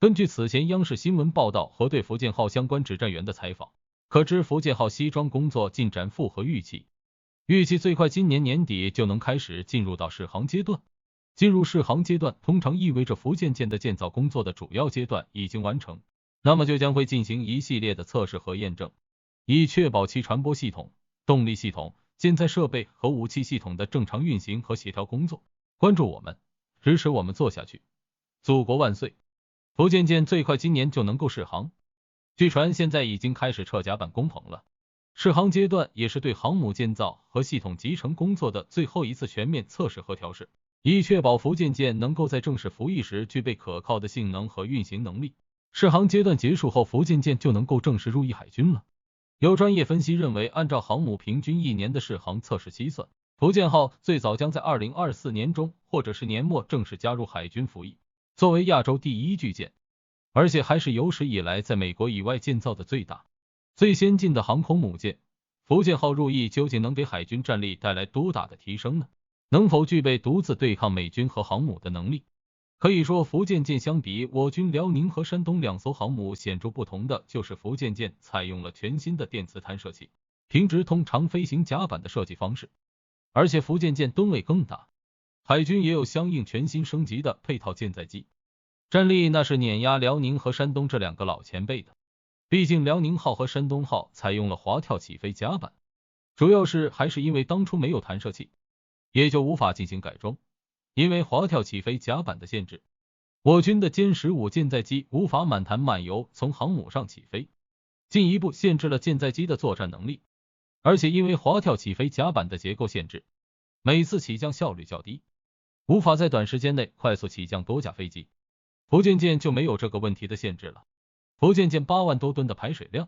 根据此前央视新闻报道和对福建号相关指战员的采访，可知福建号西装工作进展符合预期，最快今年年底就能开始进入到试航阶段。进入试航阶段通常意味着福建舰的建造工作的主要阶段已经完成，那么就将会进行一系列的测试和验证，以确保其船舶系统、动力系统、舰载设备和武器系统的正常运行和协调工作。关注我们，支持我们做下去。祖国万岁！福建舰最快今年就能够试航，据传现在已经开始撤甲板工棚了。试航阶段也是对航母建造和系统集成工作的最后一次全面测试和调试，以确保福建舰能够在正式服役时具备可靠的性能和运行能力。试航阶段结束后，福建舰就能够正式入役海军了。有专业分析认为，按照航母平均1年的试航测试期算，福建号最早将在2024年中或者是年末正式加入海军服役。作为亚洲第一巨舰，而且还是有史以来在美国以外建造的最大、最先进的航空母舰，福建号入役究竟能给海军战力带来多大的提升呢？能否具备独自对抗美军和航母的能力？可以说，福建舰相比我军辽宁和山东2艘航母显著不同的就是福建舰采用了全新的电磁弹射器、平直通常飞行甲板的设计方式，而且福建舰吨位更大，海军也有相应全新升级的配套舰载机，战力那是碾压辽宁和山东这2个老前辈的。毕竟辽宁号和山东号采用了滑跳起飞甲板，主要是还是因为当初没有弹射器，也就无法进行改装。因为滑跳起飞甲板的限制，我军的歼15舰载机无法满弹满油从航母上起飞，进一步限制了舰载机的作战能力。而且因为滑跳起飞甲板的结构限制，每次起降效率较低，无法在短时间内快速起降多架飞机。福建舰就没有这个问题的限制了。福建舰8万多吨的排水量，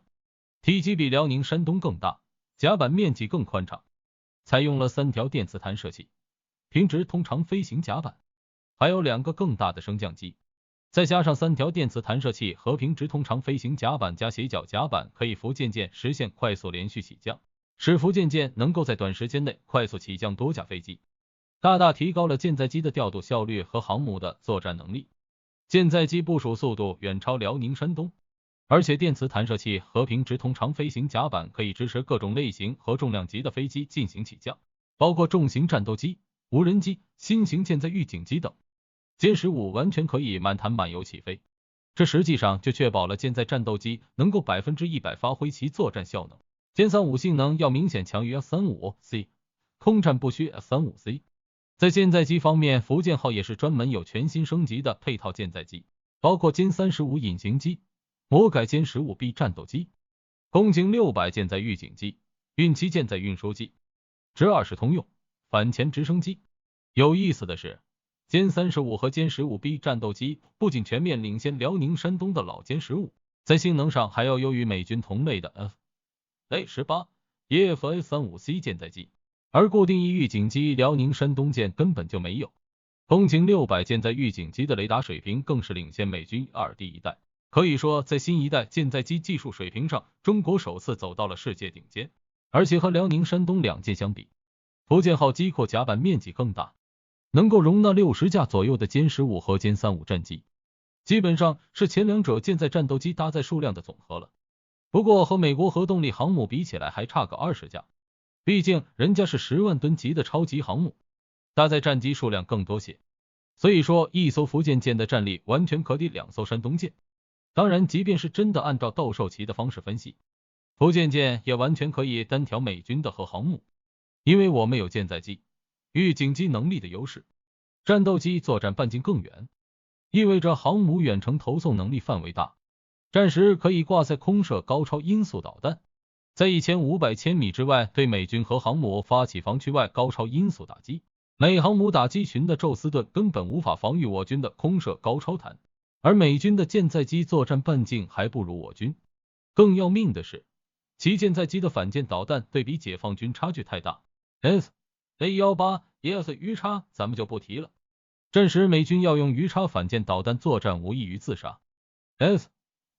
体积比辽宁、山东更大，甲板面积更宽敞，采用了3条电磁弹射器、平直通常飞行甲板，还有2个更大的升降机，再加上3条电磁弹射器和平直通常飞行甲板加斜角甲板，可以福建舰实现快速连续起降，使福建舰能够在短时间内快速起降多架飞机，大大提高了舰载机的调度效率和航母的作战能力。舰载机部署速度远超辽宁、山东，而且电磁弹射器和平直通常飞行甲板可以支持各种类型和重量级的飞机进行起降，包括重型战斗机、无人机、新型舰载预警机等。歼15完全可以满弹满油起飞，这实际上就确保了舰载战斗机能够100%发挥其作战效能。歼35性能要明显强于 F-35C， 空战不虚 F-35C。在舰载机方面，福建号也是专门有全新升级的配套舰载机，包括歼35隐形机、魔改歼 15B 战斗机、空警600舰载预警机、运七舰载运输机、直20通用、反潜直升机。有意思的是，歼35和歼 15B 战斗机不仅全面领先辽宁、山东的老歼15，在性能上还要优于美军同类的 F-18、EF-35C 舰载机。而固定翼预警机辽宁、山东舰根本就没有，空警600舰载预警机的雷达水平更是领先美军第一代。可以说，在新一代舰载机技术水平上，中国首次走到了世界顶尖。而且和辽宁、山东2舰相比，福建号机括甲板面积更大，能够容纳60架左右的歼15和歼35战机，基本上是前2者舰载战斗机搭载数量的总和了。不过和美国核动力航母比起来还差个20架。毕竟人家是10万吨级的超级航母，搭载战机数量更多些，所以说一艘福建舰的战力完全可抵2艘山东舰。当然，即便是真的按照斗兽棋的方式分析，福建舰也完全可以单挑美军的核航母，因为我们有舰载机、预警机能力的优势，战斗机作战半径更远，意味着航母远程投送能力范围大，战时可以挂载空射高超音速导弹，在1500千米之外对美军核航母发起防区外高超音速打击。美航母打击群的宙斯盾根本无法防御我军的空射高超弹，而美军的舰载机作战半径还不如我军。更要命的是，其舰载机的反舰导弹对比解放军差距太大。A18、ES 鱼叉咱们就不提了，战时美军要用鱼叉反舰导弹作战无异于自杀。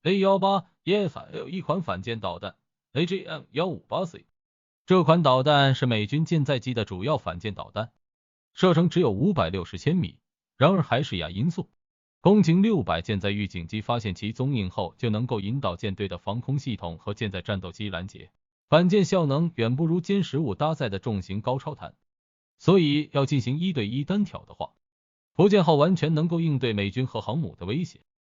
A18、ES 还有一款反舰导弹AGM-158C， 这款导弹是美军舰载机的主要反舰导弹，射程只有560千米，然而还是亚音速，攻击600舰在预警机发现其踪影后，就能够引导舰队的防空系统和舰载战斗机拦截，反舰效能远不如歼15搭载的重型高超弹。所以要进行1对1单挑的话，福建号完全能够应对美军核航母的威胁。